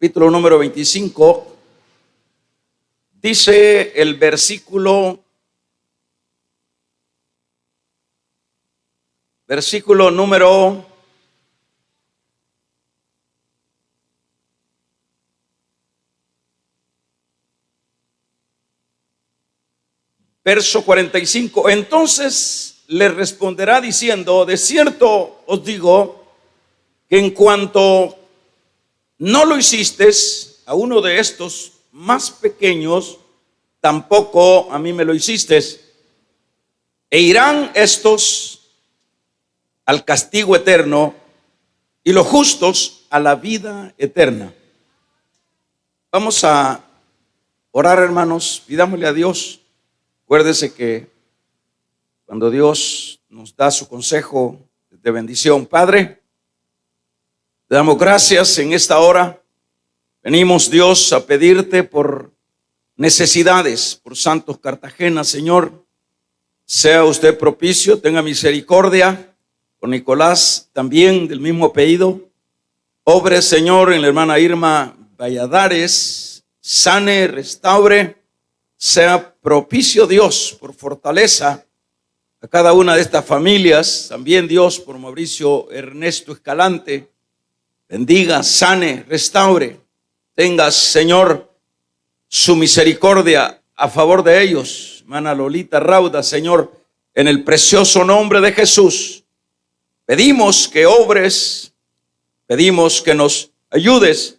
capítulo número 25, dice el versículo número 45. Entonces le responderá diciendo: de cierto os digo que en cuanto no lo hiciste a uno de estos más pequeños, tampoco a mí me lo hiciste. E irán estos al castigo eterno y los justos a la vida eterna. Vamos a orar, hermanos. Pidámosle a Dios. Acuérdese que cuando Dios nos da su consejo de bendición, Padre, te damos gracias en esta hora. Venimos, Dios, a pedirte por necesidades, por Santos Cartagena, Señor. Sea usted propicio, tenga misericordia por Nicolás, también del mismo apellido. Obre, Señor, en la hermana Irma Valladares, sane, restaure. Sea propicio, Dios, por fortaleza a cada una de estas familias. También, Dios, por Mauricio Ernesto Escalante. Bendiga, sane, restaure. Tengas, Señor, su misericordia a favor de ellos. Hermana Lolita Rauda, Señor, en el precioso nombre de Jesús, pedimos que obres, pedimos que nos ayudes.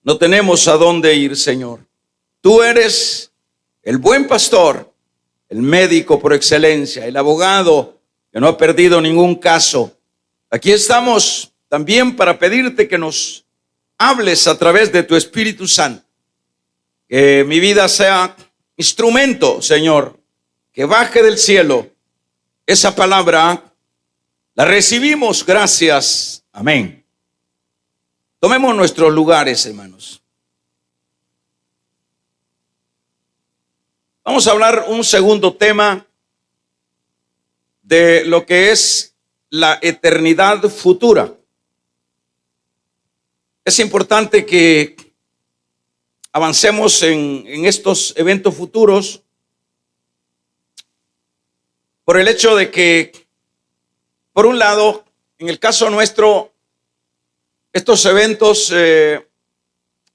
No tenemos a dónde ir, Señor. Tú eres el buen pastor, el médico por excelencia, el abogado que no ha perdido ningún caso. Aquí estamos también para pedirte que nos hables a través de tu Espíritu Santo. Que mi vida sea instrumento, Señor, que baje del cielo esa palabra. La recibimos, gracias, amén. Tomemos nuestros lugares, hermanos. Vamos a hablar un segundo tema de lo que es la eternidad futura. Es importante que avancemos en estos eventos futuros por el hecho de que, por un lado, en el caso nuestro, estos eventos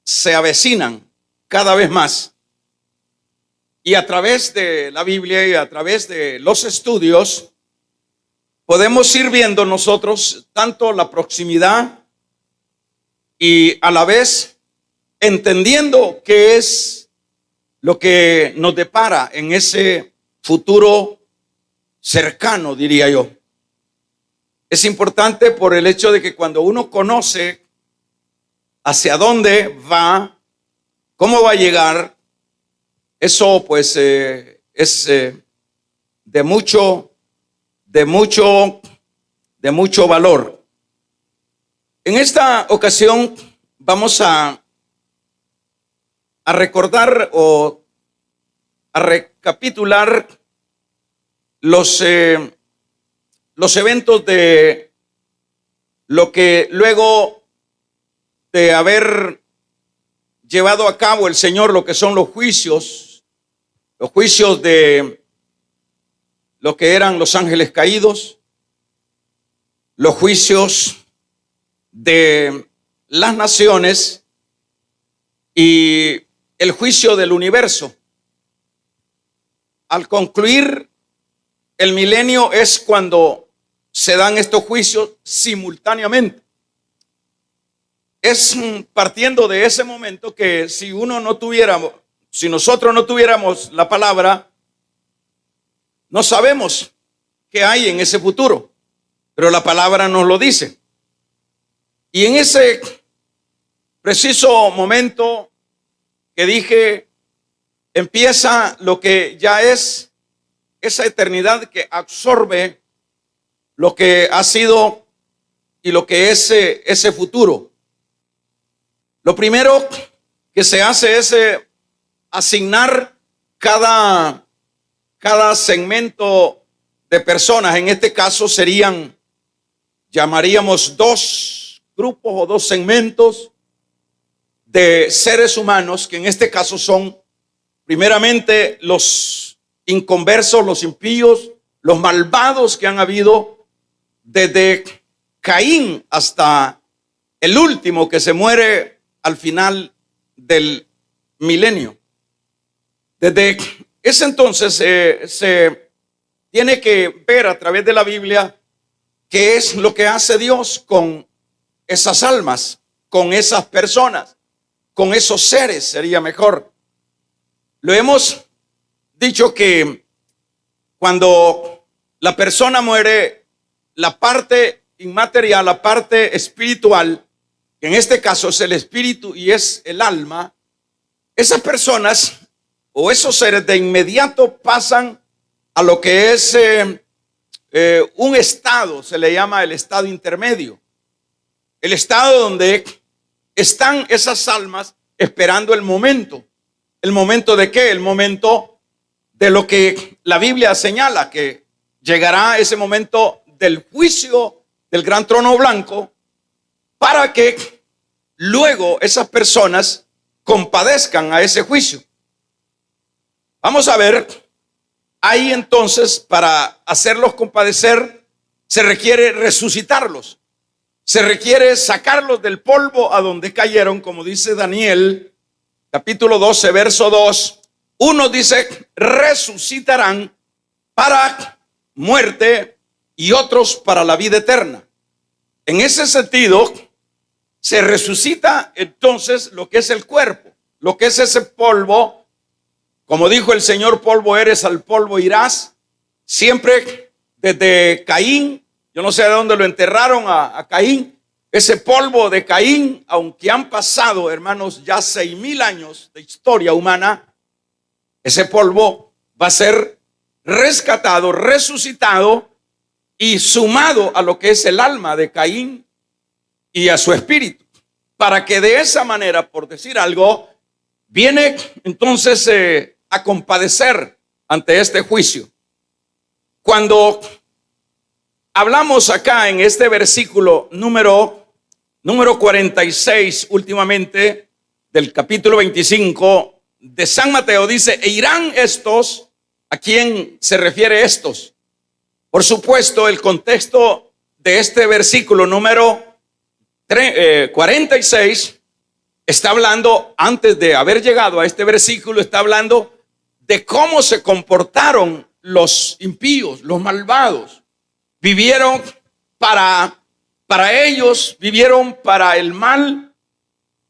se avecinan cada vez más. Y a través de la Biblia y a través de los estudios, podemos ir viendo nosotros tanto la proximidad y a la vez entendiendo qué es lo que nos depara en ese futuro cercano, diría yo. Es importante por el hecho de que cuando uno conoce hacia dónde va, cómo va a llegar, eso pues es de mucho valor. En esta ocasión vamos a recordar o a recapitular los eventos de lo que luego de haber llevado a cabo el Señor, lo que son los juicios de lo que eran los ángeles caídos, los juicios de las naciones y el juicio del universo. Al concluir el milenio es cuando se dan estos juicios simultáneamente. Es partiendo de ese momento que si nosotros no tuviéramos la palabra, no sabemos qué hay en ese futuro, pero la palabra nos lo dice. Y en ese preciso momento que dije, empieza lo que ya es esa eternidad que absorbe lo que ha sido y lo que es ese futuro. Lo primero que se hace es asignar cada segmento de personas. En este caso llamaríamos dos grupos o dos segmentos de seres humanos, que en este caso son primeramente los inconversos, los impíos, los malvados que han habido desde Caín hasta el último que se muere al final del milenio. Desde ese entonces se tiene que ver a través de la Biblia qué es lo que hace Dios con esas almas, con esas personas, con esos seres, sería mejor. Lo hemos dicho que cuando la persona muere, la parte inmaterial, la parte espiritual, que en este caso es el espíritu y es el alma, esas personas o esos seres de inmediato pasan a lo que es un estado, se le llama el estado intermedio. El estado donde están esas almas esperando el momento. ¿El momento de qué? El momento de lo que la Biblia señala, que llegará ese momento del juicio del gran trono blanco, para que luego esas personas compadezcan a ese juicio. Vamos a ver, ahí entonces para hacerlos compadecer se requiere resucitarlos, se requiere sacarlos del polvo a donde cayeron, como dice Daniel capítulo 12 verso 2. Uno dice resucitarán para muerte y otros para la vida eterna. En ese sentido, se resucita entonces lo que es el cuerpo, lo que es ese polvo. Como dijo el Señor, polvo eres, al polvo irás. Siempre desde Caín, yo no sé de dónde lo enterraron a Caín, ese polvo de Caín, aunque han pasado, hermanos, ya 6,000 años de historia humana, ese polvo va a ser rescatado, resucitado y sumado a lo que es el alma de Caín y a su espíritu, para que de esa manera, por decir algo, viene entonces a compadecer ante este juicio. Cuando hablamos acá en este versículo número 46 últimamente del capítulo 25 de San Mateo, dice, e irán estos. ¿A quién se refiere estos? Por supuesto, el contexto de este versículo número 46 está hablando, antes de haber llegado a este versículo, está hablando de cómo se comportaron los impíos, los malvados. Vivieron para ellos, vivieron para el mal,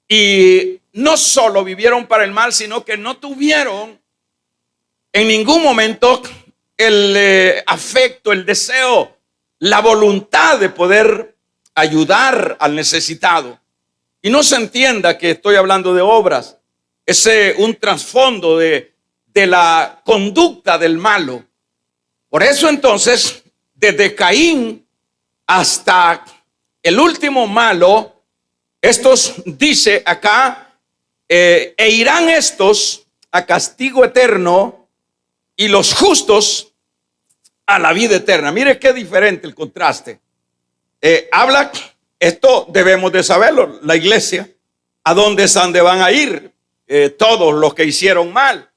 y no solo vivieron para el mal, sino que no tuvieron en ningún momento el afecto, el deseo, la voluntad de poder ayudar al necesitado. Y no se entienda que estoy hablando de obras, es un trasfondo de la conducta del malo. Por eso entonces, desde Caín hasta el último malo, estos dice acá, e irán estos a castigo eterno y los justos a la vida eterna. Mire qué diferente el contraste. Habla, esto debemos de saberlo, la iglesia, a dónde van a ir todos los que hicieron mal.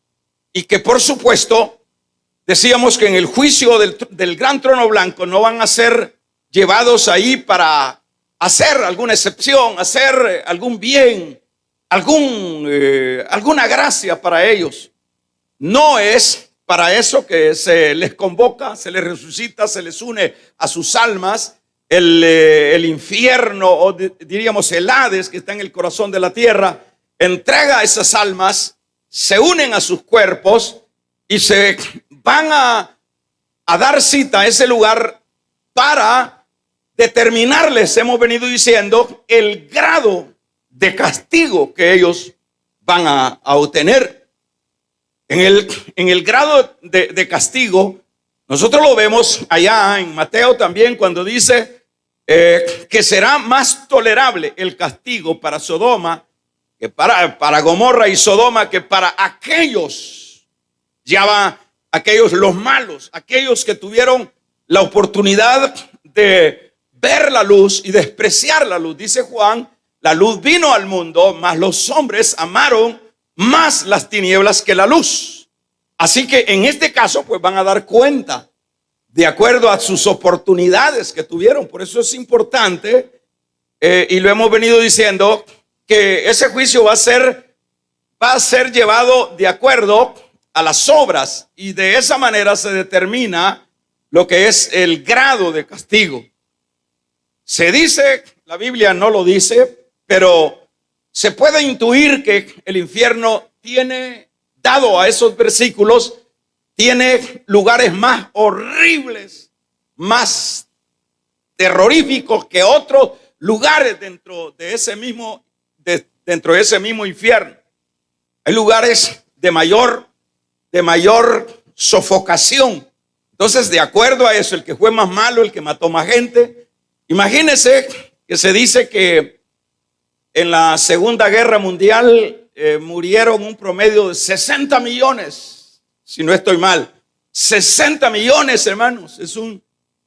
Y que por supuesto, decíamos que en el juicio del gran trono blanco no van a ser llevados ahí para hacer alguna excepción, hacer algún bien, alguna gracia para ellos. No es para eso que se les convoca, se les resucita, se les une a sus almas el infierno, o diríamos el Hades, que está en el corazón de la tierra, entrega a esas almas, se unen a sus cuerpos y se van a dar cita a ese lugar para determinarles, hemos venido diciendo, el grado de castigo que ellos van a obtener. En el grado de castigo, nosotros lo vemos allá en Mateo también, cuando dice que será más tolerable el castigo para Sodoma, que para Gomorra y Sodoma, que para aquellos, aquellos los malos, aquellos que tuvieron la oportunidad de ver la luz y despreciar la luz. Dice Juan la luz vino al mundo, mas los hombres amaron más las tinieblas que la luz. Así que en este caso, pues van a dar cuenta de acuerdo a sus oportunidades que tuvieron. Por eso es importante, y lo hemos venido diciendo, que ese juicio va a ser llevado de acuerdo a las obras, y de esa manera se determina lo que es el grado de castigo. Se dice, la Biblia no lo dice, pero se puede intuir que el infierno tiene, dado a esos versículos, tiene lugares más horribles, más terroríficos que otros lugares dentro de ese mismo infierno. Hay lugares de mayor sofocación. Entonces, de acuerdo a eso, el que fue más malo, el que mató más gente. Imagínense que se dice que en la Segunda Guerra Mundial murieron un promedio de 60 millones, si no estoy mal. 60 millones, hermanos. Es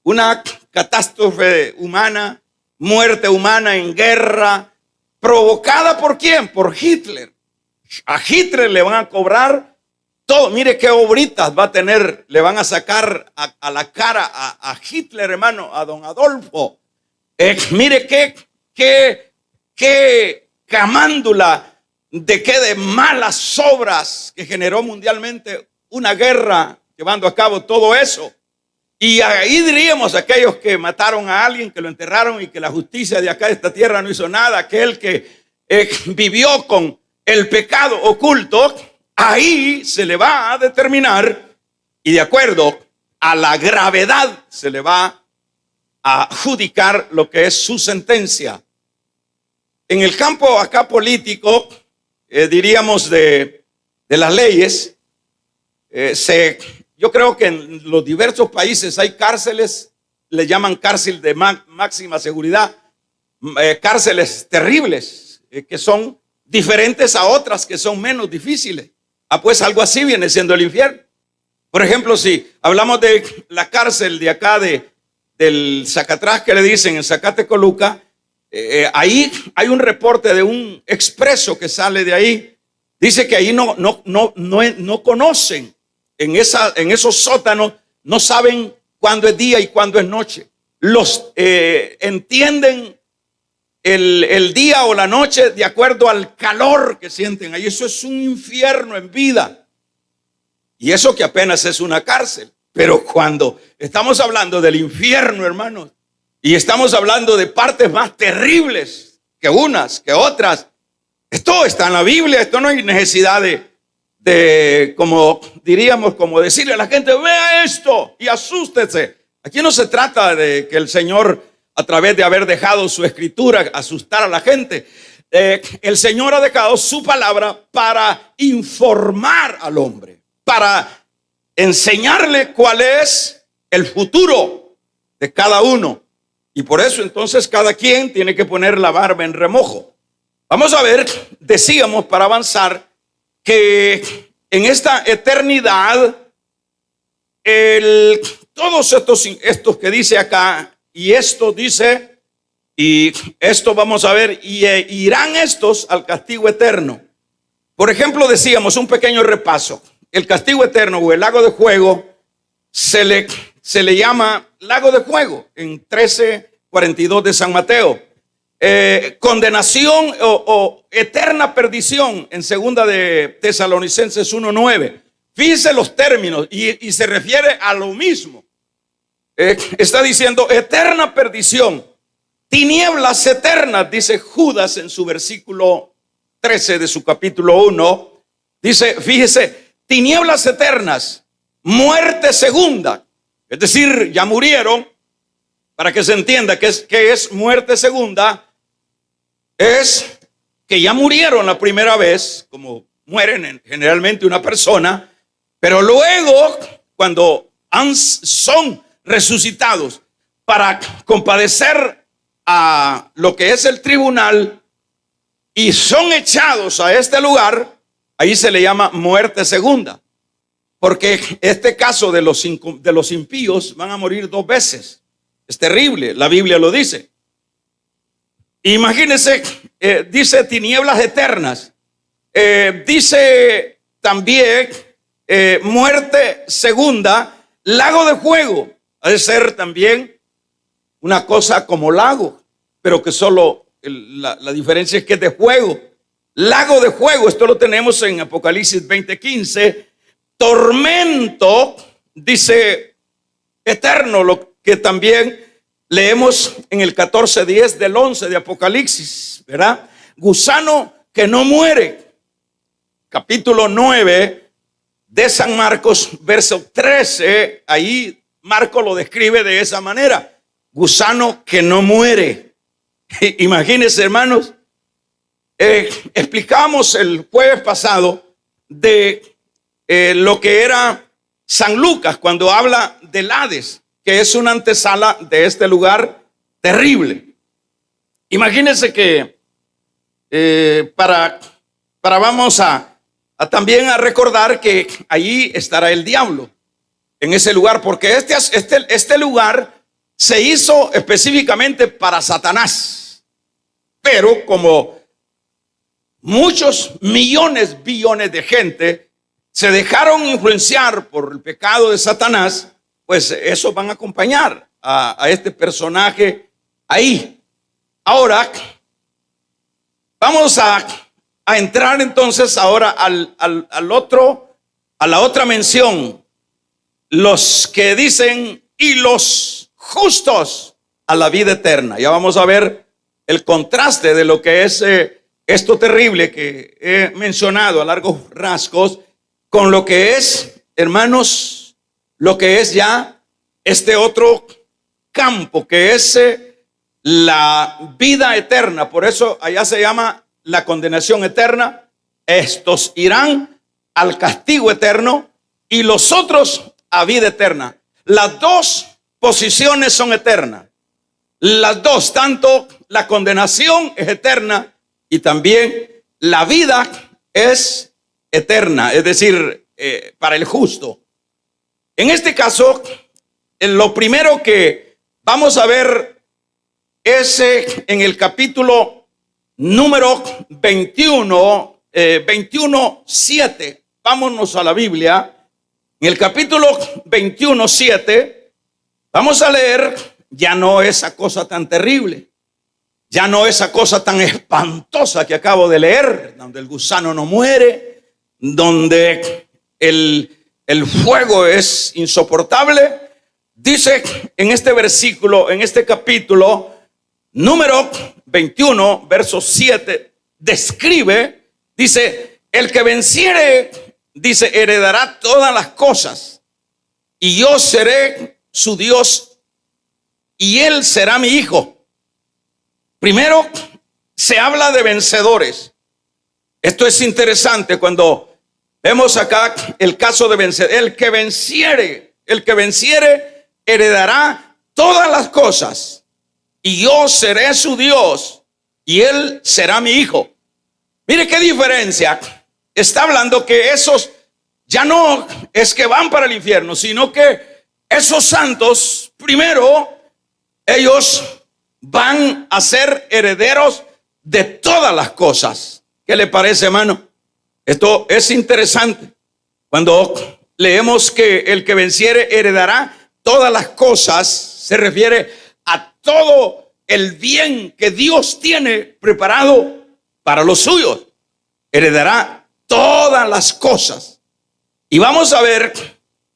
una catástrofe humana, muerte humana en guerra, provocada ¿por quién? Por Hitler. A Hitler le van a cobrar todo. Mire qué obritas va a tener, le van a sacar a la cara a Hitler, hermano, a don Adolfo. Mire qué camándula de malas obras que generó mundialmente una guerra llevando a cabo todo eso. Y ahí diríamos aquellos que mataron a alguien, que lo enterraron y que la justicia de acá de esta tierra no hizo nada, aquel que vivió con el pecado oculto, ahí se le va a determinar, y de acuerdo a la gravedad se le va a adjudicar lo que es su sentencia. En el campo acá político, diríamos de las leyes, yo creo que en los diversos países hay cárceles, le llaman cárcel de máxima seguridad, cárceles terribles, que son diferentes a otras que son menos difíciles. Pues algo así viene siendo el infierno. Por ejemplo, si hablamos de la cárcel de acá del Zacatrás, que le dicen en Zacatecoluca, ahí hay un reporte de un expreso que sale de ahí. Dice que ahí no conocen, en esos sótanos no saben cuándo es día y cuándo es noche. Entienden el día o la noche de acuerdo al calor que sienten ahí. Eso es un infierno en vida. Y eso que apenas es una cárcel. Pero cuando estamos hablando del infierno, hermanos, y estamos hablando de partes más terribles que unas, que otras, esto está en la Biblia. Esto no hay necesidad de como diríamos, como decirle a la gente, vea esto y asústese. Aquí no se trata de que el Señor, a través de haber dejado su escritura, asustar a la gente. El Señor ha dejado su palabra para informar al hombre, para enseñarle cuál es el futuro de cada uno. Y por eso entonces cada quien tiene que poner la barba en remojo. Vamos a ver, decíamos para avanzar, que en esta eternidad, todos estos que dice acá, y esto dice, y esto vamos a ver, y irán estos al castigo eterno. Por ejemplo, decíamos un pequeño repaso. El castigo eterno o el lago de fuego se le llama lago de fuego en 13:42 de San Mateo. Condenación o eterna perdición en segunda de Tesalonicenses 1:9. Fíjense los términos y se refiere a lo mismo. Está diciendo eterna perdición, tinieblas eternas, dice Judas en su versículo 13 de su capítulo 1. Dice, fíjese, tinieblas eternas, muerte segunda. Es decir, ya murieron. Para que se entienda que es muerte segunda, es que ya murieron la primera vez, como mueren generalmente una persona, pero luego cuando son resucitados para compadecer a lo que es el tribunal y son echados a este lugar, ahí se le llama muerte segunda, porque este caso de los impíos van a morir 2 veces. Es terrible, la Biblia lo dice. Imagínense dice tinieblas eternas. Dice también muerte segunda, lago de fuego. Ha de ser también una cosa como lago, pero que solo la diferencia es que es de fuego. Lago de fuego, esto lo tenemos en Apocalipsis 20:15. Tormento, dice eterno, lo que también leemos en el 14:10 del 11 de Apocalipsis, ¿verdad? Gusano que no muere. Capítulo 9 de San Marcos, verso 13, ahí Marco lo describe de esa manera. Gusano que no muere. Imagínense, hermanos, explicamos el jueves pasado de lo que era San Lucas cuando habla del Hades, que es una antesala de este lugar terrible. Imagínense que vamos a también a recordar que allí estará el diablo en ese lugar, porque este lugar se hizo específicamente para Satanás, pero como muchos millones, billones de gente se dejaron influenciar por el pecado de Satanás, pues eso van a acompañar a este personaje ahí. Ahora vamos a entrar entonces ahora a la otra mención. Los que dicen y los justos a la vida eterna. Ya vamos a ver el contraste de lo que es esto terrible que he mencionado a largos rasgos con lo que es, hermanos, lo que es ya este otro campo que es la vida eterna. Por eso allá se llama la condenación eterna. Estos irán al castigo eterno y los otros a vida eterna. Las dos posiciones son eternas. Las dos, tanto la condenación es eterna y también la vida es eterna, es decir, para el justo. En este caso, lo primero que vamos a ver es en el capítulo número 21:7. Vámonos a la Biblia. En el capítulo 21:7 vamos a leer ya no esa cosa tan terrible, ya no esa cosa tan espantosa que acabo de leer, donde el gusano no muere, donde el fuego es insoportable. Dice en este versículo, en este capítulo número 21, verso 7, describe, dice, el que venciere, dice, heredará todas las cosas, y yo seré su Dios, y él será mi hijo. Primero se habla de vencedores. Esto es interesante cuando vemos acá el caso de vencer. El que venciere heredará todas las cosas, y yo seré su Dios, y él será mi hijo. Mire qué diferencia. Está hablando que esos ya no es que van para el infierno, sino que esos santos, primero, ellos van a ser herederos de todas las cosas. ¿Qué le parece, hermano? Esto es interesante. Cuando leemos que el que venciere heredará todas las cosas, se refiere a todo el bien que Dios tiene preparado para los suyos. Heredará todas las cosas. Y vamos a ver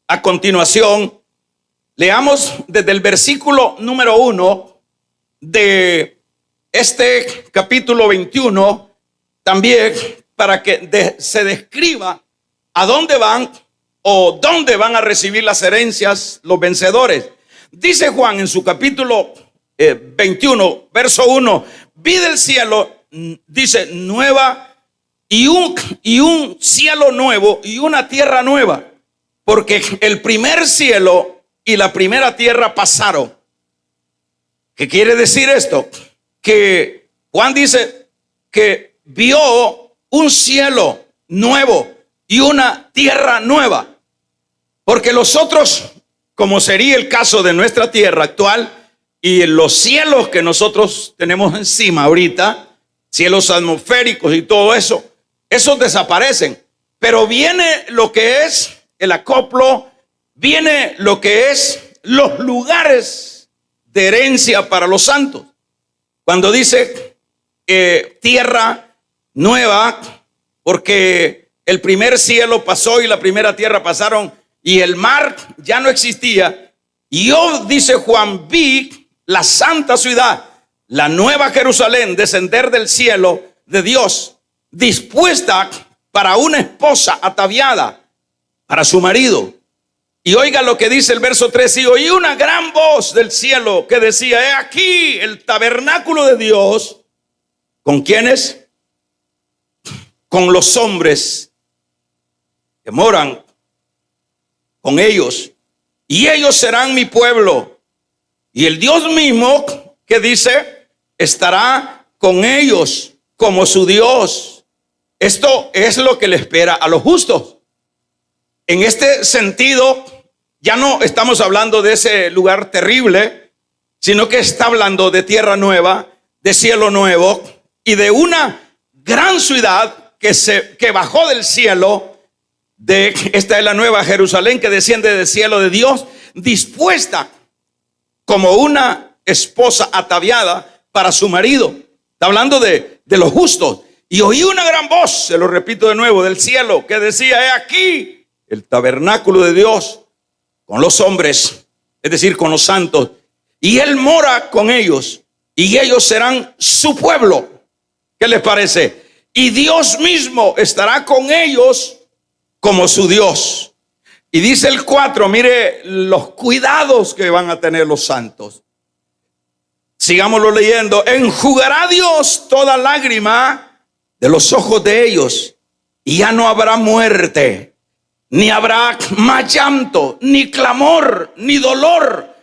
a continuación, leamos desde el versículo número 1 de este capítulo 21, también para que se describa a dónde van o dónde van a recibir las herencias los vencedores. Dice Juan en su capítulo 21, verso 1, vi del cielo, dice, nueva y un cielo nuevo y una tierra nueva, porque el primer cielo y la primera tierra pasaron. ¿Qué quiere decir esto? Que Juan dice que vio un cielo nuevo y una tierra nueva, porque los otros, como sería el caso de nuestra tierra actual y los cielos que nosotros tenemos encima ahorita, cielos atmosféricos y todo eso, esos desaparecen. Pero viene lo que es el acoplo, viene lo que es los lugares de herencia para los santos. Cuando dice tierra nueva, porque el primer cielo pasó y la primera tierra pasaron y el mar ya no existía. Y yo, dice Juan, vi la santa ciudad, la nueva Jerusalén, descender del cielo de Dios, dispuesta para una esposa ataviada para su marido. Y oiga lo que dice el verso 3: y oí una gran voz del cielo que decía: he aquí el tabernáculo de Dios. ¿Con quiénes? Con los hombres que moran con ellos, y ellos serán mi pueblo, y el Dios mismo, que dice, estará con ellos como su Dios. Esto es lo que le espera a los justos. En este sentido, ya no estamos hablando de ese lugar terrible, sino que está hablando de tierra nueva, de cielo nuevo y de una gran ciudad que bajó del cielo. Esta es la nueva Jerusalén que desciende del cielo de Dios, dispuesta como una esposa ataviada para su marido. Está hablando de los justos. Y oí una gran voz, se lo repito de nuevo, del cielo que decía: he aquí el tabernáculo de Dios con los hombres, es decir, con los santos, y él mora con ellos, y ellos serán su pueblo. ¿Qué les parece? Y Dios mismo estará con ellos como su Dios. Y dice el 4, mire los cuidados que van a tener los santos. Sigámoslo leyendo. Enjugará Dios toda lágrima de los ojos de ellos, y ya no habrá muerte, ni habrá más llanto, ni clamor, ni dolor,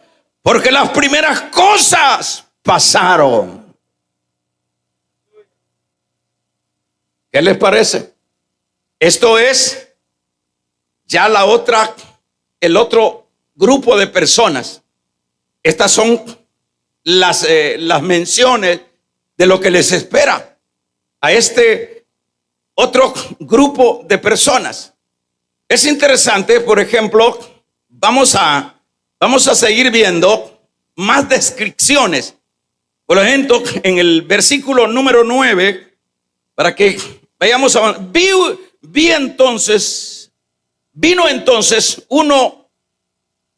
porque las primeras cosas pasaron. ¿Qué les parece? Esto es ya el otro grupo de personas. Estas son las menciones de lo que les espera a este otro grupo de personas. Es interesante, por ejemplo, vamos a seguir viendo más descripciones. Por ejemplo, en el versículo número 9, para que vayamos a... Vino entonces uno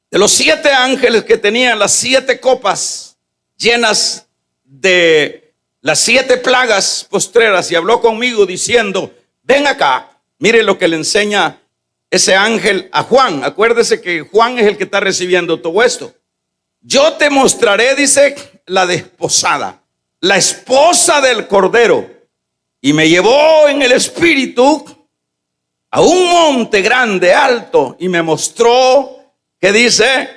de los 7 ángeles que tenían las 7 copas llenas de las 7 plagas postreras, y habló conmigo diciendo: ven acá. Mire lo que le enseña ese ángel a Juan. Acuérdese que Juan es el que está recibiendo todo esto. Yo te mostraré, dice, la desposada, la esposa del Cordero. Y me llevó en el espíritu a un monte grande, alto, y me mostró, que dice,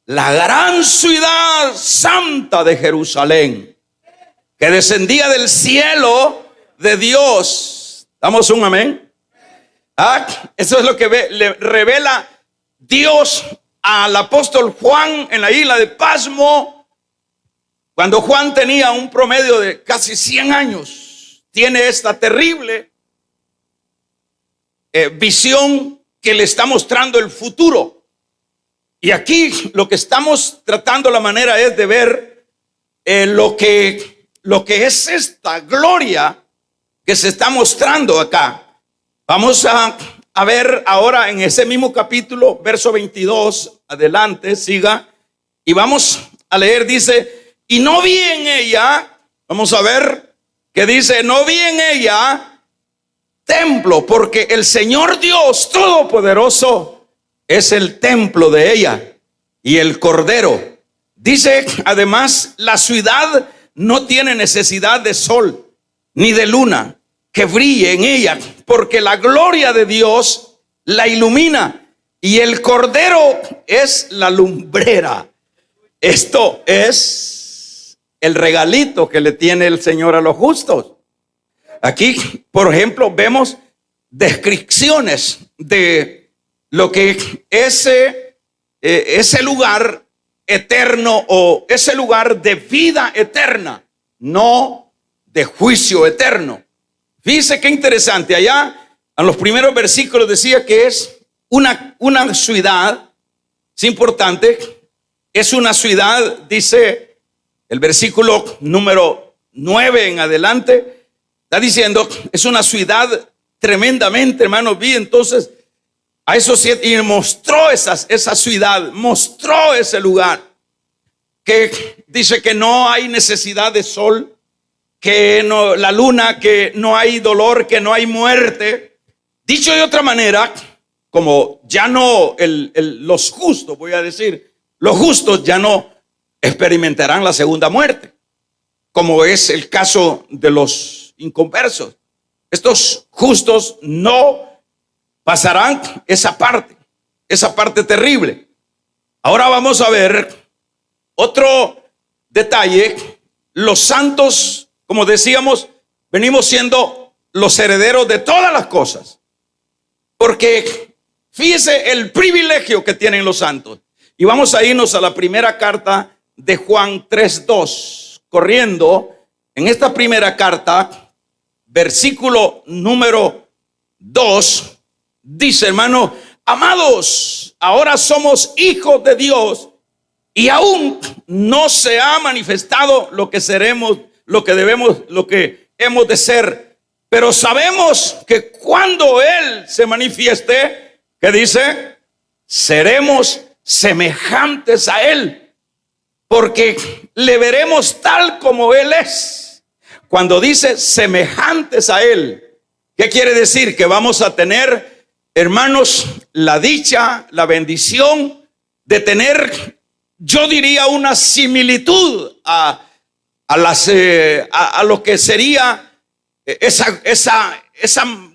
la gran ciudad santa de Jerusalén, que descendía del cielo de Dios. ¿Damos un amén? Eso es lo que le revela Dios al apóstol Juan en la isla de Pasmo, cuando Juan tenía un promedio de casi 100 años. Tiene esta terrible visión que le está mostrando el futuro. Y aquí lo que estamos tratando la manera es de ver lo que es esta gloria que se está mostrando acá. Vamos a ver ahora en ese mismo capítulo, verso 22, adelante, siga, y vamos a leer. Dice: y no vi en ella, vamos a ver que dice: no vi en ella templo, porque el Señor Dios Todopoderoso es el templo de ella, y el Cordero. Dice además: la ciudad no tiene necesidad de sol ni de luna que brille en ella, porque la gloria de Dios la ilumina, y el Cordero es la lumbrera. Esto es el regalito que le tiene el Señor a los justos. Aquí, por ejemplo, vemos descripciones de lo que ese lugar eterno, o ese lugar de vida eterna, no de juicio eterno. Fíjese qué interesante. Allá en los primeros versículos decía que es una ciudad, es importante, es una ciudad, dice el versículo número 9 en adelante, está diciendo, es una ciudad tremendamente, hermanos, vi entonces a esos 7 y mostró esa ciudad, mostró ese lugar, que dice que no hay necesidad de sol, que no, la luna, que no hay dolor, que no hay muerte. Dicho de otra manera, como ya no los justos, voy a decir, los justos ya no experimentarán la segunda muerte, como es el caso de los inconversos. Estos justos no pasarán esa parte terrible. Ahora vamos a ver otro detalle. Los santos, como decíamos, venimos siendo los herederos de todas las cosas, porque fíjese el privilegio que tienen los santos. Y vamos a irnos a la primera carta de Juan 3:2, corriendo en esta primera carta, versículo número 2, dice, hermano, amados, ahora somos hijos de Dios y aún no se ha manifestado lo que seremos, lo que hemos de ser, pero sabemos que cuando Él se manifieste, ¿qué dice? Seremos semejantes a Él, porque le veremos tal como Él es. Cuando dice semejantes a Él, ¿qué quiere decir? Que vamos a tener, hermanos, la dicha, la bendición de tener, yo diría, una similitud a lo que sería esa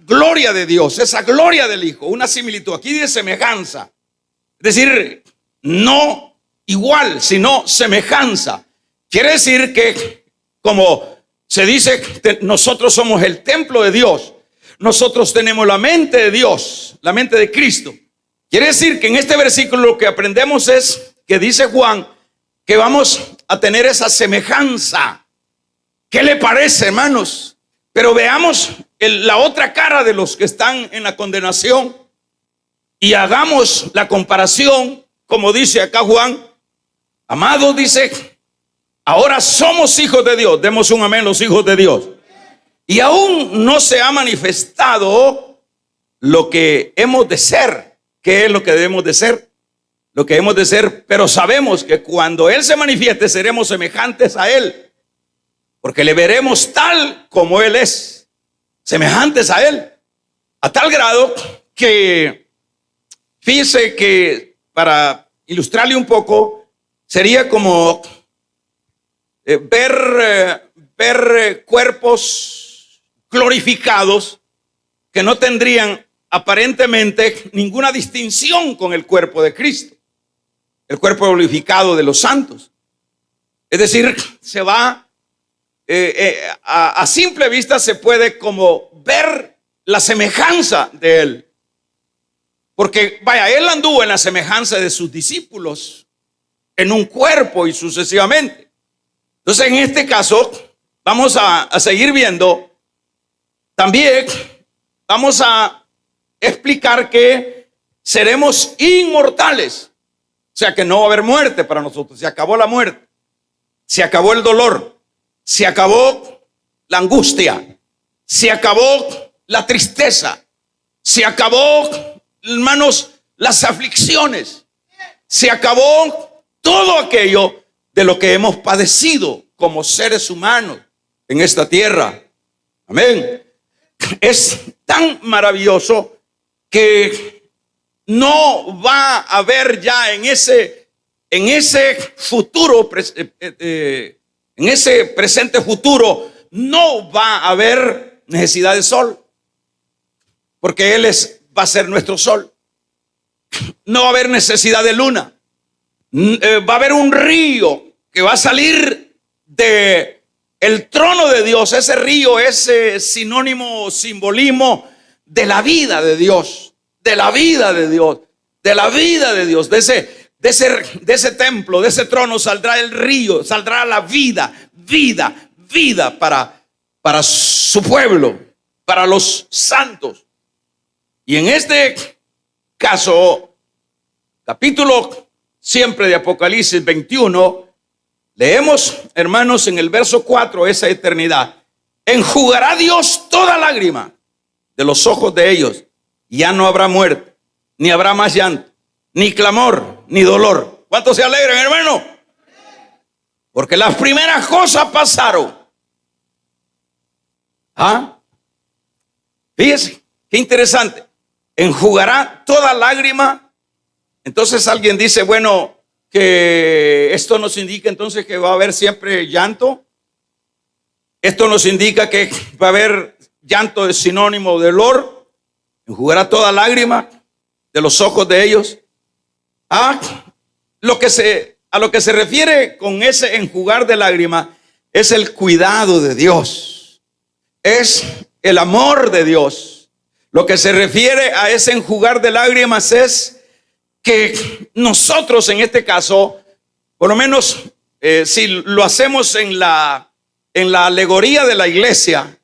gloria de Dios, esa gloria del Hijo, una similitud. Aquí dice semejanza, es decir, no igual, sino semejanza. Quiere decir que, como se dice, nosotros somos el templo de Dios. Nosotros tenemos la mente de Dios, la mente de Cristo. Quiere decir que en este versículo lo que aprendemos es que dice Juan que vamos a tener esa semejanza. ¿Qué le parece, hermanos? Pero veamos la otra cara de los que están en la condenación y hagamos la comparación, como dice acá Juan. Amados, dice, ahora somos hijos de Dios. Demos un amén, los hijos de Dios. Y aún no se ha manifestado lo que hemos de ser. ¿Qué es lo que debemos de ser? Lo que hemos de ser, pero sabemos que cuando Él se manifieste seremos semejantes a Él, porque le veremos tal como Él es, semejantes a Él, a tal grado que, fíjese que para ilustrarle un poco, sería como ver cuerpos glorificados que no tendrían aparentemente ninguna distinción con el cuerpo de Cristo, el cuerpo glorificado de los santos. Es decir, se va a simple vista se puede como ver la semejanza de Él, porque vaya, Él anduvo en la semejanza de sus discípulos en un cuerpo y sucesivamente. Entonces, en este caso vamos a seguir viendo. También vamos a explicar que seremos inmortales, o sea que no va a haber muerte para nosotros. Se acabó la muerte, se acabó el dolor, se acabó la angustia, se acabó la tristeza, se acabó, hermanos, las aflicciones, se acabó todo aquello de lo que hemos padecido como seres humanos en esta tierra. Amén. Es tan maravilloso que no va a haber ya en ese futuro, en ese presente futuro, no va a haber necesidad de sol, porque Él va a ser nuestro sol. No va a haber necesidad de luna. Va a haber un río que va a salir de el trono de Dios. Ese río es sinónimo, simbolismo de la vida de Dios, de la vida de Dios, de la vida de Dios. De ese templo, de ese trono saldrá el río, saldrá la vida para para su pueblo, para los santos. Y en este caso, capítulo siempre de Apocalipsis 21, leemos, hermanos, en el verso 4, esa eternidad. Enjugará Dios toda lágrima de los ojos de ellos. Ya no habrá muerte, ni habrá más llanto, ni clamor, ni dolor. ¿Cuántos se alegran, hermano? Porque las primeras cosas pasaron. Fíjese, qué interesante. Enjugará toda lágrima. Entonces alguien dice, bueno, que esto nos indica entonces que va a haber siempre llanto. Esto nos indica que va a haber llanto de sinónimo de dolor. Enjugará toda lágrima de los ojos de ellos. A lo que se refiere con ese enjugar de lágrima es el cuidado de Dios. Es el amor de Dios. Lo que se refiere a ese enjugar de lágrimas es que nosotros en este caso, por lo menos si lo hacemos en la alegoría de la iglesia,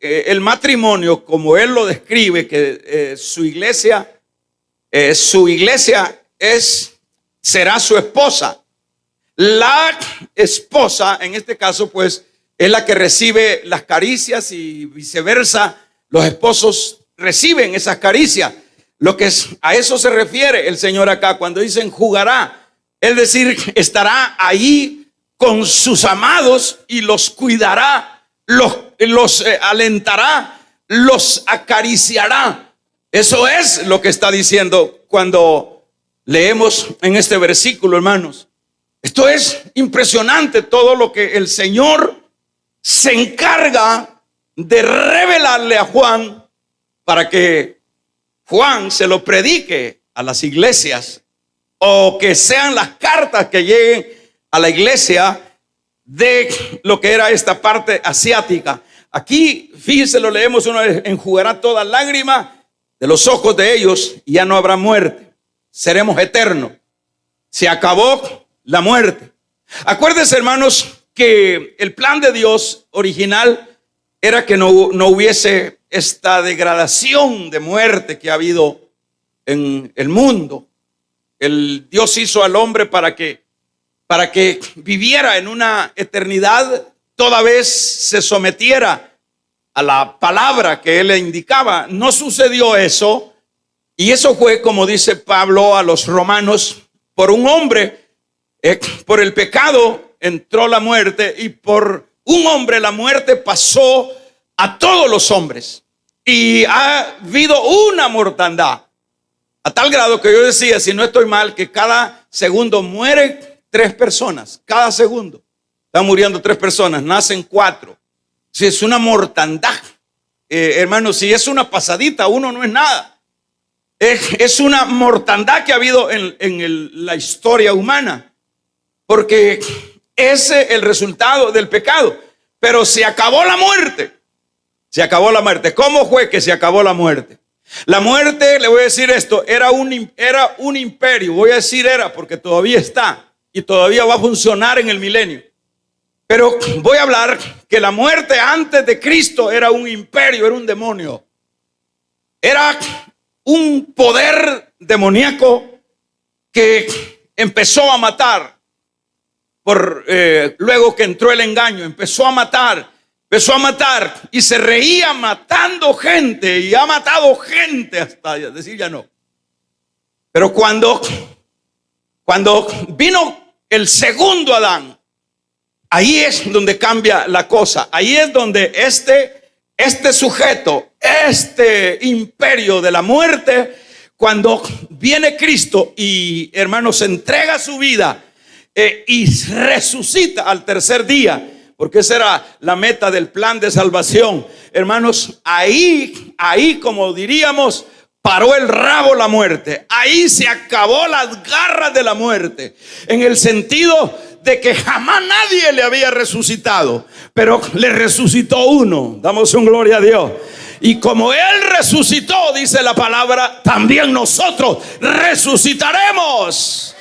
el matrimonio, como él lo describe, que su iglesia será su esposa. La esposa, en este caso, pues, es la que recibe las caricias y viceversa. Los esposos reciben esas caricias. A eso se refiere el Señor acá cuando dice enjugará. Es decir, estará ahí con sus amados y los cuidará, los alentará, los acariciará. Eso es lo que está diciendo cuando leemos en este versículo, hermanos. Esto es impresionante, todo lo que el Señor se encarga de revelarle a Juan para que Juan se lo predique a las iglesias, o que sean las cartas que lleguen a la iglesia de lo que era esta parte asiática. Aquí, fíjense, lo leemos una vez: enjugará toda lágrima de los ojos de ellos y ya no habrá muerte. Seremos eternos. Se acabó la muerte. Acuérdense, hermanos, que el plan de Dios original era que no hubiese esta degradación de muerte que ha habido en el mundo. Dios hizo al hombre para que viviera en una eternidad, toda vez se sometiera a la palabra que él le indicaba. No sucedió eso, y eso fue, como dice Pablo a los romanos, por un hombre, por el pecado entró la muerte, y por un hombre la muerte pasó a todos los hombres, y ha habido una mortandad a tal grado que yo decía, si no estoy mal, que cada segundo mueren 3 personas. Cada segundo están muriendo 3 personas, nacen 4. Si es una mortandad, hermanos, si es una pasadita, uno no es nada. Es una mortandad que ha habido en la historia humana, porque ese es el resultado del pecado. Pero se acabó la muerte. Se acabó la muerte. ¿Cómo fue que se acabó la muerte? La muerte, le voy a decir esto, era un imperio. Voy a decir era porque todavía está y todavía va a funcionar en el milenio. Pero voy a hablar que la muerte antes de Cristo era un imperio, era un demonio. Era un poder demoníaco que empezó a matar. Luego que entró el engaño, empezó a matar y se reía matando gente, y ha matado gente hasta decir ya no. Pero cuando vino el segundo Adán, ahí es donde cambia la cosa. Ahí es donde este sujeto, este imperio de la muerte, cuando viene Cristo y, hermanos, entrega su vida y resucita al tercer día, porque esa era la meta del plan de salvación. Hermanos, ahí como diríamos, paró el rabo la muerte. Ahí se acabó las garras de la muerte, en el sentido de que jamás nadie le había resucitado, pero le resucitó uno. Damos un gloria a Dios. Y como Él resucitó, dice la palabra, también nosotros resucitaremos.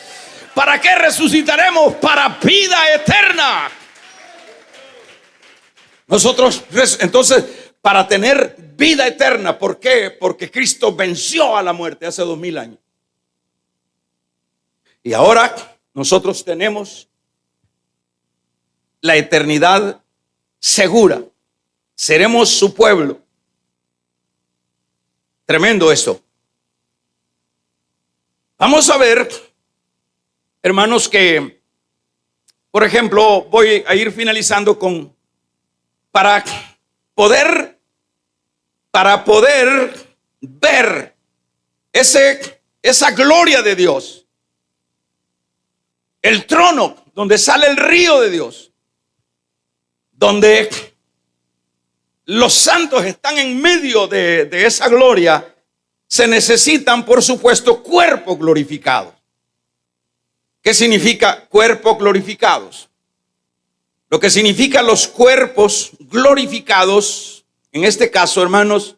¿Para qué resucitaremos? Para vida eterna. Nosotros, entonces, para tener vida eterna, ¿por qué? Porque Cristo venció a la muerte hace 2000 años. Y ahora nosotros tenemos la eternidad segura. Seremos su pueblo. Tremendo esto. Vamos a ver, hermanos, que, por ejemplo, voy a ir finalizando con, para poder ver esa gloria de Dios, el trono donde sale el río de Dios, donde los santos están en medio de esa gloria, se necesitan, por supuesto, cuerpos glorificados. ¿Qué significa cuerpos glorificados? Lo que significa los cuerpos glorificados, en este caso, hermanos,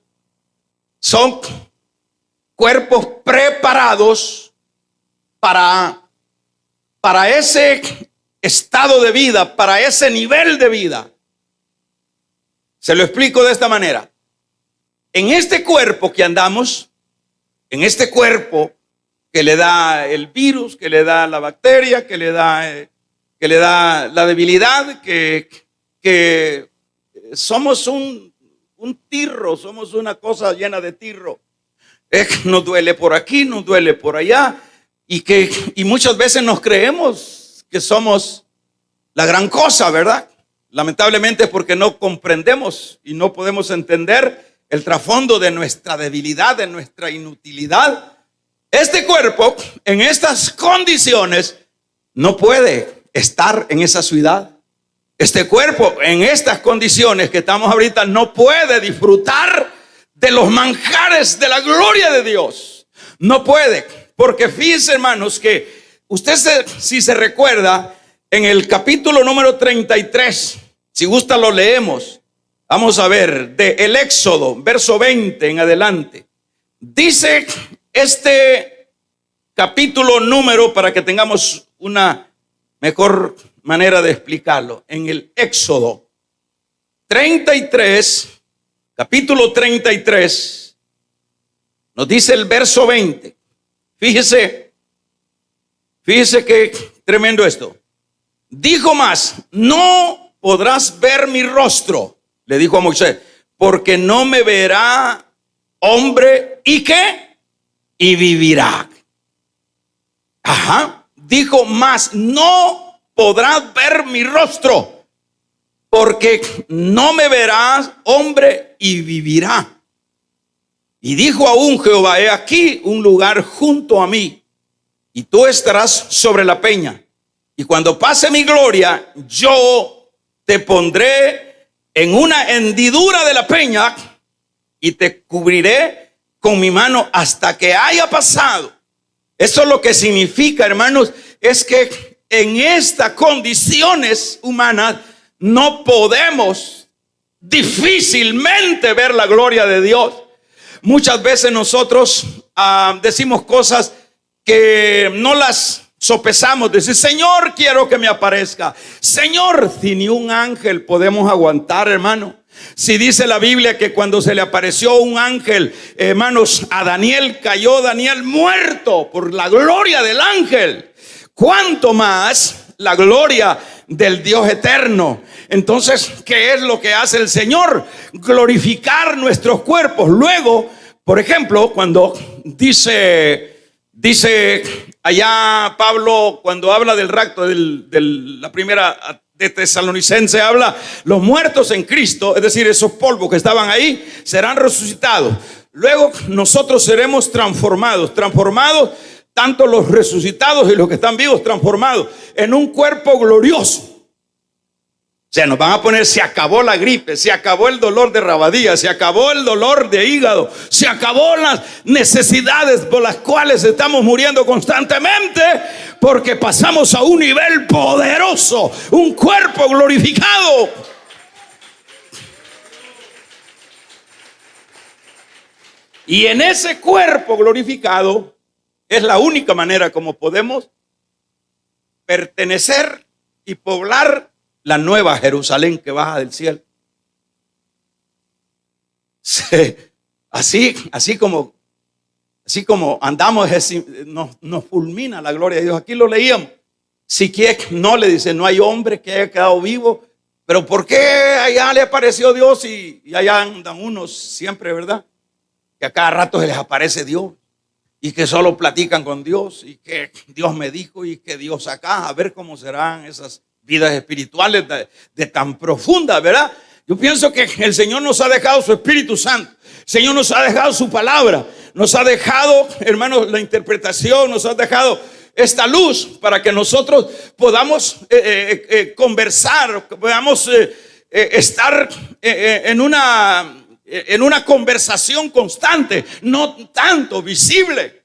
son cuerpos preparados para ese estado de vida, para ese nivel de vida. Se lo explico de esta manera. En este cuerpo que andamos, en este cuerpo que le da el virus, que le da la bacteria, que le da la debilidad, que somos un tirro, somos una cosa llena de tirro. Nos duele por aquí, nos duele por allá, y muchas veces nos creemos que somos la gran cosa, ¿verdad? Lamentablemente, porque no comprendemos y no podemos entender el trasfondo de nuestra debilidad, de nuestra inutilidad. Este cuerpo, en estas condiciones, no puede estar en esa ciudad. Este cuerpo, en estas condiciones que estamos ahorita, no puede disfrutar de los manjares de la gloria de Dios. No puede, porque fíjense, hermanos, que usted si se recuerda, en el capítulo número 33, si gusta lo leemos. Vamos a ver, de el Éxodo, verso 20 en adelante. Dice este capítulo número, para que tengamos una mejor manera de explicarlo. En el Éxodo 33, capítulo 33, nos dice el verso 20. Fíjese qué tremendo esto. Dijo más, no podrás ver mi rostro, le dijo a Moisés, porque no me verá hombre y qué, y vivirá. Ajá, dijo más, no podrás ver mi rostro, porque no me verás hombre y vivirá. Y dijo aún Jehová, he aquí un lugar junto a mí, y tú estarás sobre la peña. Y cuando pase mi gloria, yo te pondré en una hendidura de la peña y te cubriré con mi mano hasta que haya pasado. Eso es lo que significa, hermanos, es que en estas condiciones humanas no podemos difícilmente ver la gloria de Dios. Muchas veces nosotros decimos cosas que no las sopesamos, decir, Señor, quiero que me aparezca. Señor, si ni un ángel podemos aguantar, hermano. Si dice la Biblia que cuando se le apareció un ángel, hermanos, a Daniel, cayó Daniel muerto por la gloria del ángel. ¿Cuánto más la gloria del Dios eterno? Entonces, ¿qué es lo que hace el Señor? Glorificar nuestros cuerpos. Luego, por ejemplo, cuando dice allá Pablo, cuando habla del rapto de la primera de Tesalonicense, habla los muertos en Cristo, es decir, esos polvos que estaban ahí serán resucitados. Luego nosotros seremos transformados, tanto los resucitados y los que están vivos, transformados en un cuerpo glorioso. O sea, nos van a poner, se acabó la gripe, se acabó el dolor de rabadilla, se acabó el dolor de hígado, se acabó las necesidades por las cuales estamos muriendo constantemente, porque pasamos a un nivel poderoso, un cuerpo glorificado. Y en ese cuerpo glorificado es la única manera como podemos pertenecer y poblar la nueva Jerusalén que baja del cielo. así como andamos, nos fulmina la gloria de Dios. Aquí lo leíamos. Si que no, le dice, no hay hombre que haya quedado vivo. Pero ¿por qué allá le apareció Dios y allá andan unos siempre, verdad? Que a cada rato se les aparece Dios y que solo platican con Dios y que Dios me dijo y que Dios acá, a ver cómo serán esas vidas espirituales de tan profundas, ¿verdad? Yo pienso que el Señor nos ha dejado su Espíritu Santo. El Señor nos ha dejado su palabra. Nos ha dejado, hermanos, la interpretación. Nos ha dejado esta luz para que nosotros podamos conversar, podamos estar en una conversación constante, no tanto visible.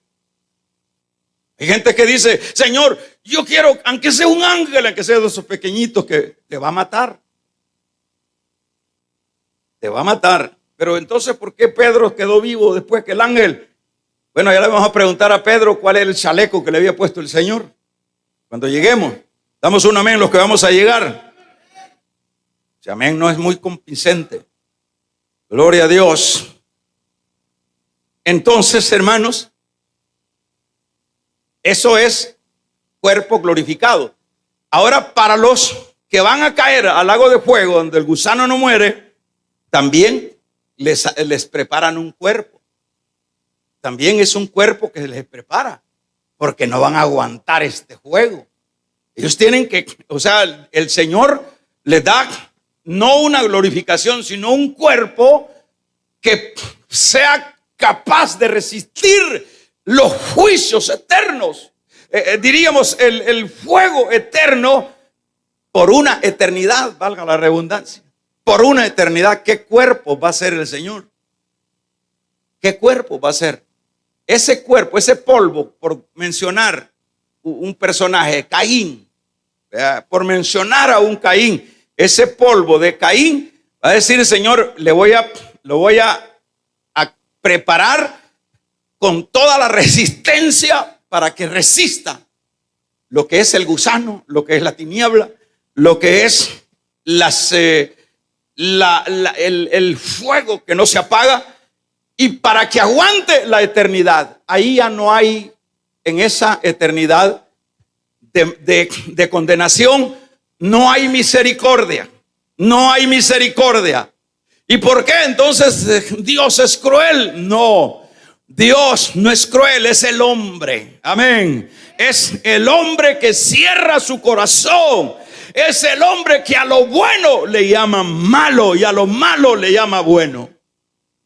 Hay gente que dice, Señor, yo quiero, aunque sea un ángel, aunque sea de esos pequeñitos, que te va a matar. Te va a matar. Pero entonces, ¿por qué Pedro quedó vivo después que el ángel? Bueno, ya le vamos a preguntar a Pedro cuál es el chaleco que le había puesto el Señor. Cuando lleguemos, damos un amén los que vamos a llegar. Ese amén no es muy convincente. Gloria a Dios. Entonces, hermanos, eso es cuerpo glorificado. Ahora, para los que van a caer al lago de fuego, donde el gusano no muere, también les preparan un cuerpo. También es un cuerpo que se les prepara, porque no van a aguantar este fuego. Ellos tienen que, o sea, el Señor les da no una glorificación, sino un cuerpo que sea capaz de resistir los juicios eternos. Diríamos el fuego eterno por una eternidad, valga la redundancia. Por una eternidad. ¿Qué cuerpo va a ser el Señor? ¿Qué cuerpo va a ser? Ese cuerpo, ese polvo, por mencionar un personaje, Caín, por mencionar a un Caín, ese polvo de Caín, va a decir el Señor, lo voy a preparar con toda la resistencia para que resista lo que es el gusano, lo que es la tiniebla, lo que es el fuego que no se apaga, y para que aguante la eternidad. Ahí ya no hay, en esa eternidad de condenación, no hay misericordia. No hay misericordia. ¿Y por qué entonces Dios es cruel? No, Dios no es cruel, es el hombre. Amén. Es el hombre que cierra su corazón. Es el hombre que a lo bueno le llama malo y a lo malo le llama bueno.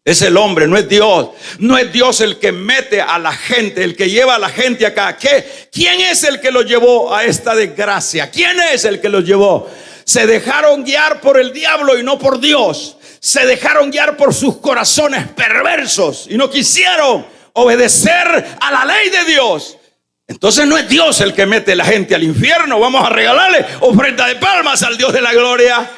Es el hombre, no es Dios. No es Dios el que mete a la gente, el que lleva a la gente acá. ¿Quién es el que los llevó a esta desgracia? ¿Quién es el que los llevó? Se dejaron guiar por el diablo y no por Dios. Se dejaron guiar por sus corazones perversos y no quisieron obedecer a la ley de Dios. Entonces no es Dios el que mete a la gente al infierno. Vamos a regalarle ofrenda de palmas al Dios de la gloria.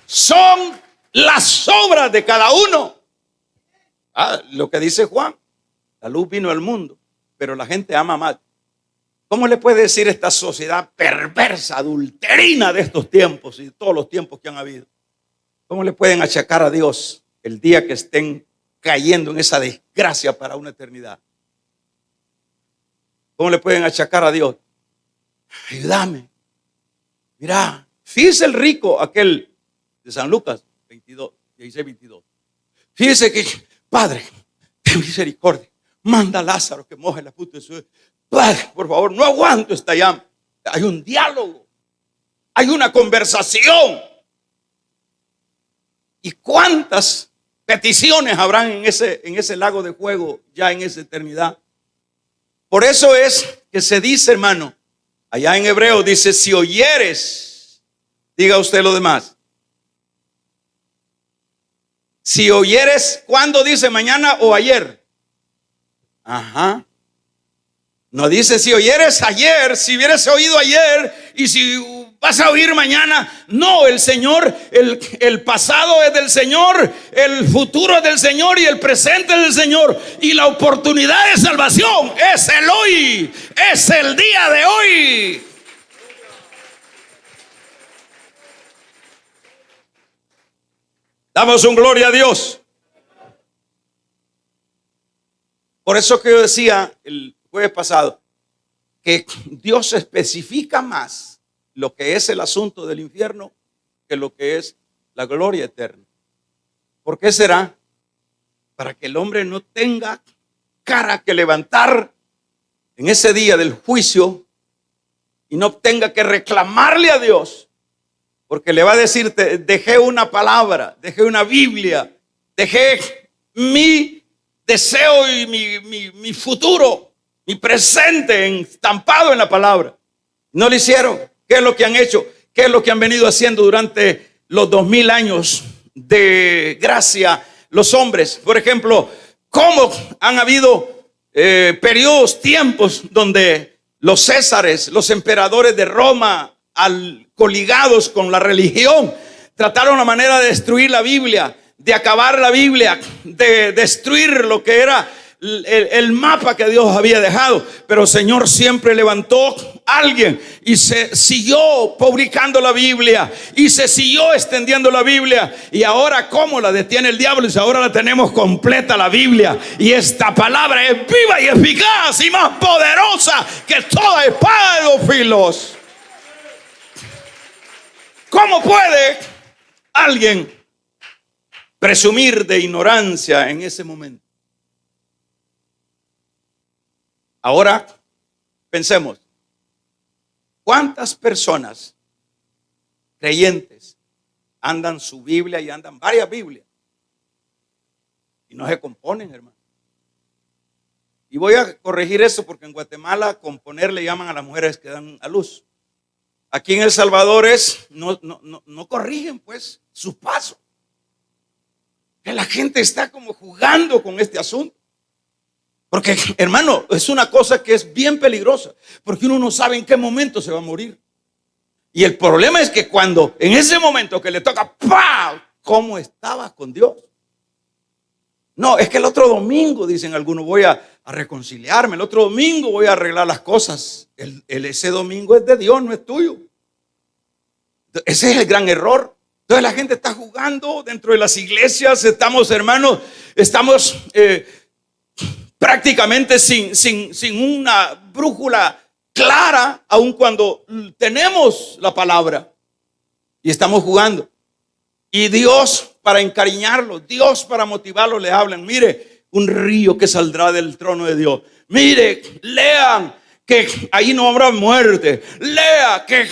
Son las obras de cada uno. Lo que dice Juan, la luz vino al mundo, pero la gente ama mal. ¿Cómo le puede decir esta sociedad perversa, adulterina de estos tiempos y de todos los tiempos que han habido? ¿Cómo le pueden achacar a Dios el día que estén cayendo en esa desgracia para una eternidad? ¿Cómo le pueden achacar a Dios? Ayúdame. Mira, fíjese el rico aquel de San Lucas 16:22. Fíjese que, Padre, ten misericordia, manda a Lázaro que moje la puta de su... Padre, por favor, no aguanto esta llama. Hay un diálogo, hay una conversación. ¿Y cuántas peticiones habrán en ese lago de fuego ya en esa eternidad? Por eso es que se dice, hermano, allá en Hebreo dice, si oyeres, diga usted lo demás. Si oyeres, ¿cuándo dice? ¿Mañana o ayer? Ajá. No dice si oyeres ayer, si hubieras oído ayer y si vas a oír mañana. No, el Señor, el pasado es del Señor, el futuro es del Señor y el presente es del Señor. Y la oportunidad de salvación es el hoy, es el día de hoy. Damos un gloria a Dios. Por eso que yo decía el jueves pasado que Dios especifica más lo que es el asunto del infierno que lo que es la gloria eterna. ¿Por qué será? Para que el hombre no tenga cara que levantar en ese día del juicio y no tenga que reclamarle a Dios, porque le va a decir: dejé una palabra, dejé una Biblia, dejé mi deseo y mi futuro, mi presente estampado en la palabra. No lo hicieron. ¿Qué es lo que han hecho? ¿Qué es lo que han venido haciendo durante los 2000 años de gracia los hombres? Por ejemplo, ¿cómo han habido periodos, tiempos donde los césares, los emperadores de Roma, coligados con la religión, trataron la manera de destruir la Biblia, de acabar la Biblia, de destruir lo que era el mapa que Dios había dejado? Pero el Señor siempre levantó a alguien y se siguió publicando la Biblia y se siguió extendiendo la Biblia. Y ahora, ¿cómo la detiene el diablo? Y ahora la tenemos completa, la Biblia, y esta palabra es viva y eficaz y más poderosa que toda espada de dos filos. ¿Cómo puede alguien presumir de ignorancia en ese momento? Ahora pensemos, ¿cuántas personas creyentes andan su Biblia y andan varias Biblias y no se componen, hermano? Y voy a corregir eso porque en Guatemala componer le llaman a las mujeres que dan a luz. Aquí en El Salvador no corrigen pues sus pasos. Que la gente está como jugando con este asunto. Porque, hermano, es una cosa que es bien peligrosa, porque uno no sabe en qué momento se va a morir. Y el problema es que cuando, en ese momento que le toca, ¡pam!, ¿cómo estabas con Dios? No, es que el otro domingo, dicen algunos, voy a reconciliarme, el otro domingo voy a arreglar las cosas. Ese domingo es de Dios, no es tuyo. Ese es el gran error. Entonces la gente está jugando dentro de las iglesias, estamos, hermanos, prácticamente sin una brújula clara, aun cuando tenemos la palabra, y estamos jugando. Y Dios, para encariñarlo, Dios para motivarlo, le hablan: mire, un río que saldrá del trono de Dios. Mire, lean que ahí no habrá muerte. Lea que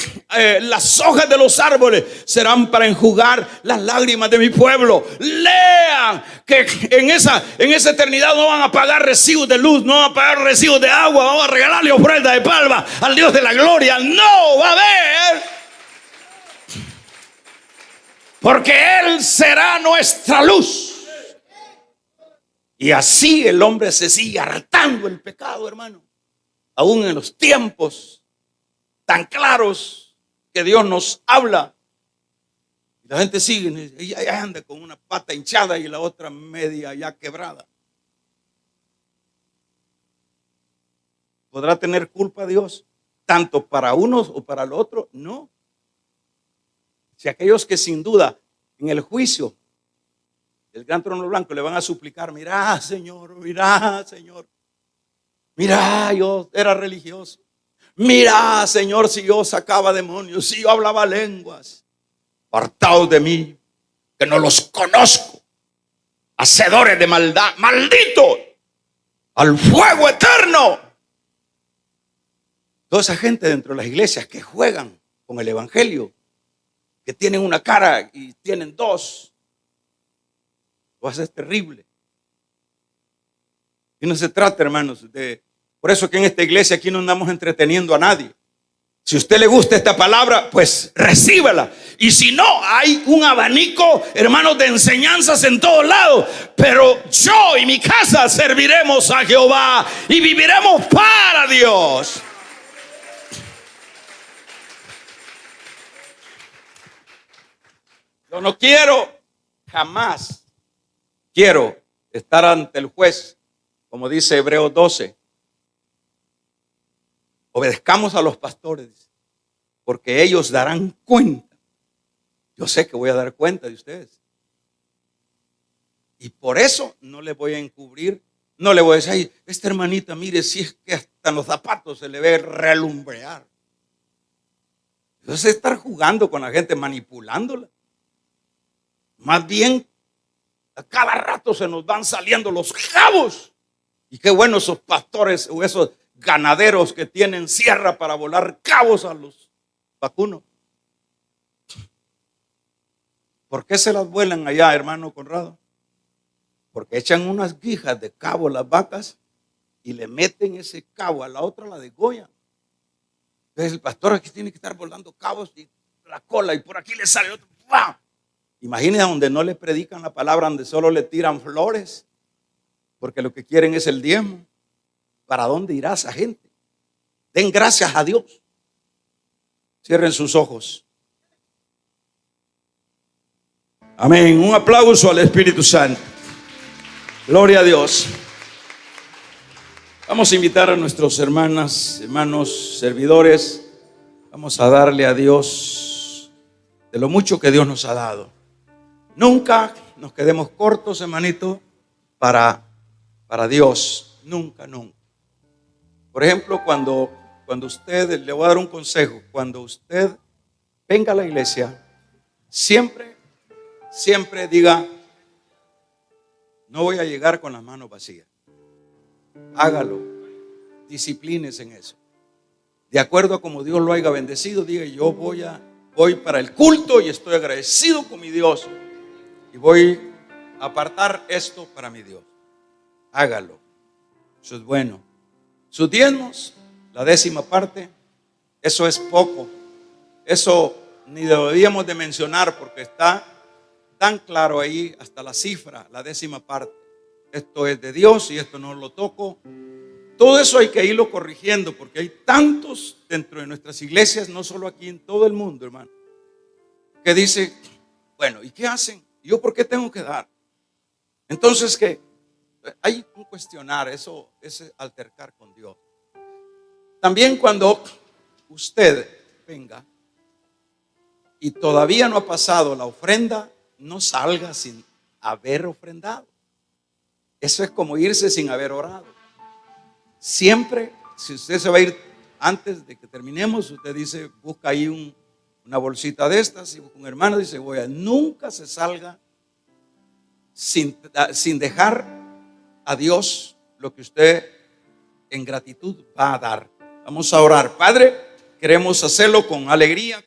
las hojas de los árboles serán para enjugar las lágrimas de mi pueblo. Lean que en esa eternidad no van a pagar recibos de luz, no van a pagar recibos de agua, vamos a regalarle ofrenda de palma al Dios de la gloria. No va a haber, porque Él será nuestra luz. Y así el hombre se sigue hartando el pecado, hermano. Aún en los tiempos tan claros que Dios nos habla, la gente sigue, ella anda con una pata hinchada y la otra media ya quebrada. ¿Podrá tener culpa Dios tanto para unos o para el otro? No. Si aquellos que sin duda en el juicio del gran trono blanco le van a suplicar: mira, Señor, mira, yo era religioso. Mira, Señor, si yo sacaba demonios, si yo hablaba lenguas. Apartaos de mí, que no los conozco. Hacedores de maldad, malditos, al fuego eterno. Toda esa gente dentro de las iglesias que juegan con el evangelio, que tienen una cara y tienen dos, lo hace terrible. Y no se trata, hermanos, por eso que en esta iglesia aquí no andamos entreteniendo a nadie. Si a usted le gusta esta palabra, pues recíbela. Y si no, hay un abanico, hermanos, de enseñanzas en todos lados. Pero yo y mi casa serviremos a Jehová y viviremos para Dios. Yo no quiero, jamás quiero estar ante el juez, como dice Hebreos 12. Obedezcamos a los pastores, porque ellos darán cuenta. Yo sé que voy a dar cuenta de ustedes. Y por eso no le voy a encubrir, no le voy a decir, ay, esta hermanita, mire, si es que hasta en los zapatos se le ve relumbrear. Entonces estar jugando con la gente, manipulándola. Más bien, a cada rato se nos van saliendo los cabos. Y qué bueno esos pastores o esos ganaderos que tienen sierra para volar cabos a los vacunos. ¿Por qué se las vuelan allá, hermano Conrado? Porque echan unas guijas de cabo a las vacas y le meten ese cabo a la otra, la degollan. Entonces el pastor aquí tiene que estar volando cabos y la cola y por aquí le sale otro. ¡Wow! Imagínense donde no le predican la palabra, donde solo le tiran flores, porque lo que quieren es el diezmo. ¿Para dónde irá esa gente? Den gracias a Dios. Cierren sus ojos. Amén. Un aplauso al Espíritu Santo. Gloria a Dios. Vamos a invitar a nuestros hermanos, servidores. Vamos a darle a Dios de lo mucho que Dios nos ha dado. Nunca nos quedemos cortos, hermanito, para Dios. Nunca, nunca. Por ejemplo, cuando usted, le voy a dar un consejo, cuando usted venga a la iglesia, siempre diga, no voy a llegar con las manos vacías. Hágalo, disciplínese en eso. De acuerdo a como Dios lo haya bendecido, diga, yo voy para el culto y estoy agradecido con mi Dios y voy a apartar esto para mi Dios. Hágalo, eso es bueno. Sus diezmos, la 10ª parte, eso es poco. Eso ni deberíamos de mencionar porque está tan claro ahí hasta la cifra, la 10ª parte. Esto es de Dios y esto no lo toco. Todo eso hay que irlo corrigiendo porque hay tantos dentro de nuestras iglesias, no solo aquí, en todo el mundo, hermano, que dice, bueno, ¿y qué hacen? ¿Yo por qué tengo que dar? Entonces, ¿qué? Hay un cuestionar, eso es altercar con Dios. También cuando usted venga y todavía no ha pasado la ofrenda, no salga sin haber ofrendado. Eso es como irse sin haber orado. Siempre, si usted se va a ir antes de que terminemos, usted dice, busca ahí una bolsita de estas y busca un hermano, dice, nunca se salga sin dejar a Dios lo que usted en gratitud va a dar. Vamos a orar. Padre, queremos hacerlo con alegría.